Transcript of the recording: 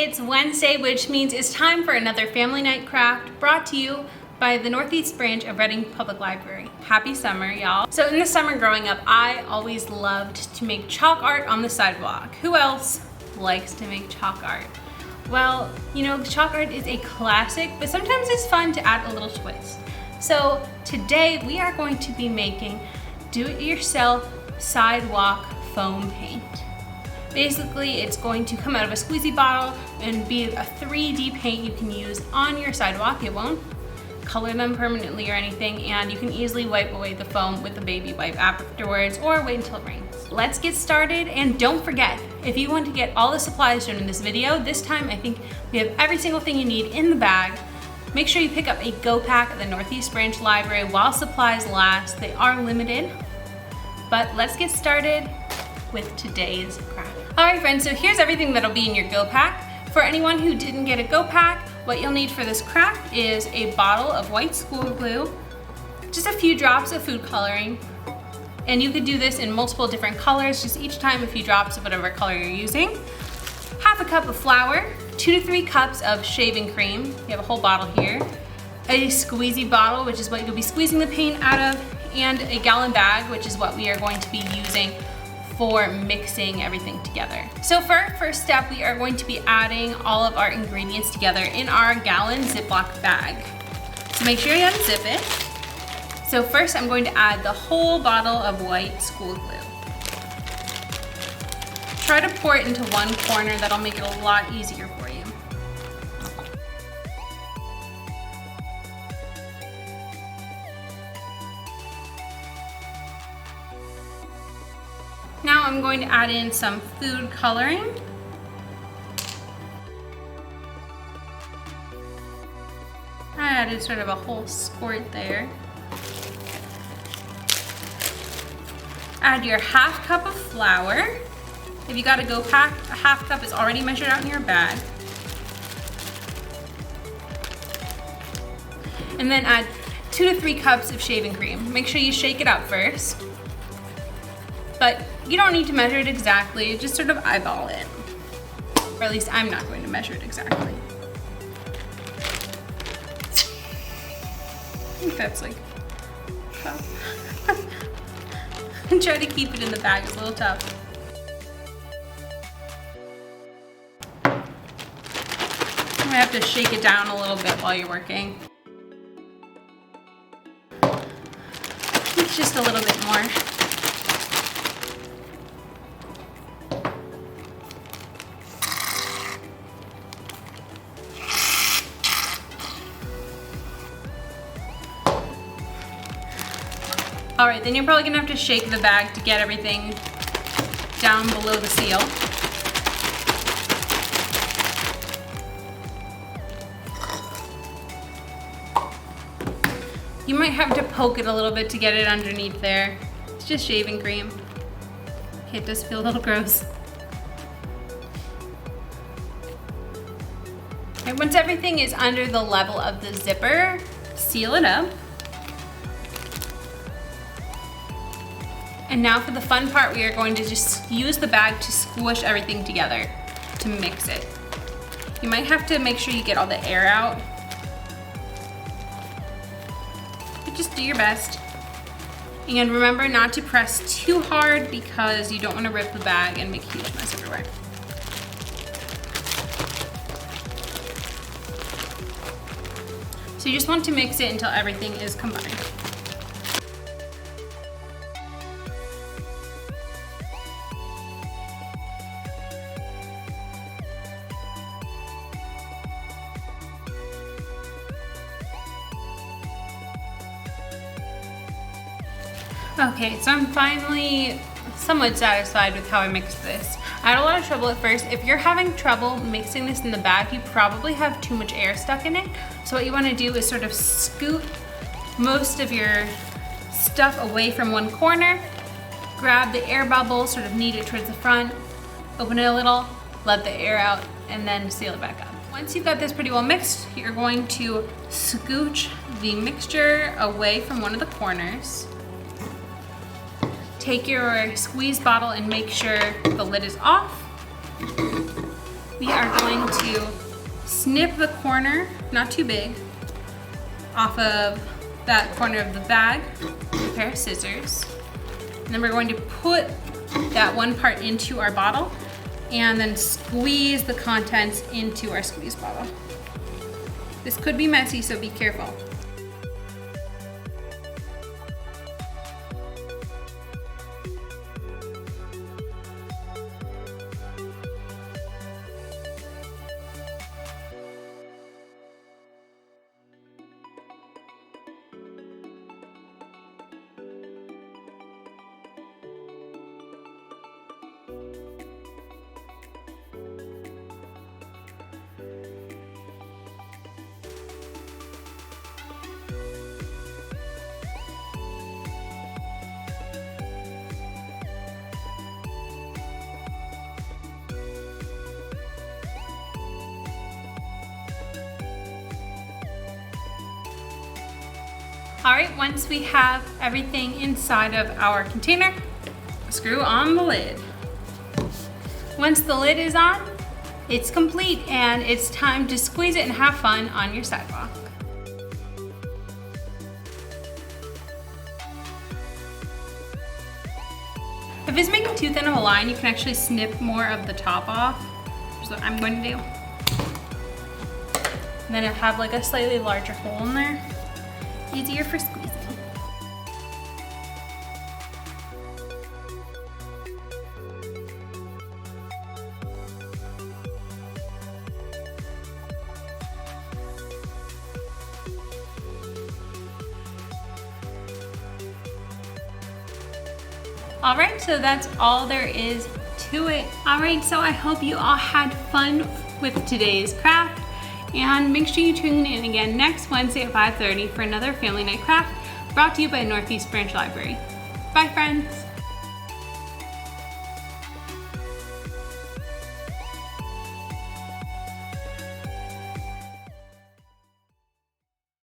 it's Wednesday, which means it's time for another family night craft brought to you by the Northeast branch of Reading Public Library. Happy summer, y'all. So in the summer growing up, I always loved to make chalk art on the sidewalk. Who else likes to make chalk art? Well, you know, chalk art is a classic, but sometimes it's fun to add a little twist. So today we are going to be making do-it-yourself sidewalk foam paint. Basically, it's going to come out of a squeezy bottle and be a 3D paint you can use on your sidewalk. It won't color them permanently or anything, and you can easily wipe away the foam with a baby wipe afterwards or wait until it rains. Let's get started, and don't forget, if you want to get all the supplies shown in this video, this time I think we have every single thing you need in the bag. Make sure you pick up a go pack at the Northeast Branch Library while supplies last. They are limited, but let's get started with today's craft. All right, friends, so here's everything that'll be in your go pack. For anyone who didn't get a go pack, what you'll need for this craft is a bottle of white school glue, just a few drops of food coloring, and you could do this in multiple different colors, just each time a few drops of whatever color you're using. Half a cup of flour, 2 to 3 cups of shaving cream, you have a whole bottle here, a squeezy bottle, which is what you'll be squeezing the paint out of, and a gallon bag, which is what we are going to be using for mixing everything together. So for our first step, we are going to be adding all of our ingredients together in our gallon Ziploc bag. So make sure you unzip it. So first I'm going to add the whole bottle of white school glue. Try to pour it into one corner, that'll make it a lot easier for you. Now I'm going to add in some food coloring. I added sort of a whole squirt there. Add your half cup of flour. If you got a go pack, a half cup is already measured out in your bag. And then add 2 to 3 cups of shaving cream. Make sure you shake it up first. But you don't need to measure it exactly, just sort of eyeball it. Or at least I'm not going to measure it exactly. I think that's like tough. And try to keep it in the bag, it's a little tough. You might have to shake it down a little bit while you're working. It's just a little bit more. All right, then you're probably gonna have to shake the bag to get everything down below the seal. You might have to poke it a little bit to get it underneath there. It's just shaving cream. Okay, it does feel a little gross. Okay, once everything is under the level of the zipper, seal it up. And now for the fun part, we are going to just use the bag to squish everything together to mix it. You might have to make sure you get all the air out, but just do your best. And remember not to press too hard because you don't want to rip the bag and make a huge mess everywhere. So you just want to mix it until everything is combined. Okay, so I'm finally somewhat satisfied with how I mixed this. I had a lot of trouble at first. If you're having trouble mixing this in the bag, you probably have too much air stuck in it. So what you want to do is sort of scoot most of your stuff away from one corner, grab the air bubble, sort of knead it towards the front, open it a little, let the air out, and then seal it back up. Once you've got this pretty well mixed, you're going to scooch the mixture away from one of the corners. Take your squeeze bottle and make sure the lid is off. We are going to to snip the corner, not too big, off of that corner of the bag with a pair of scissors. And then we're going to put that one part into our bottle and then squeeze the contents into our squeeze bottle. This could be messy, so be careful. All right, once we have everything inside of our container, screw on the lid. Once the lid is on, it's complete and it's time to squeeze it and have fun on your sidewalk. If it's making too thin of a line, you can actually snip more of the top off, which is what I'm going to do. And then it'll have like a slightly larger hole in there. Easier for squeezing. All right, so that's all there is to it. All right, so I hope you all had fun with today's craft. And make sure you tune in again next Wednesday at 5:30 for another Family Night Craft brought to you by Northeast Branch Library. Bye, friends.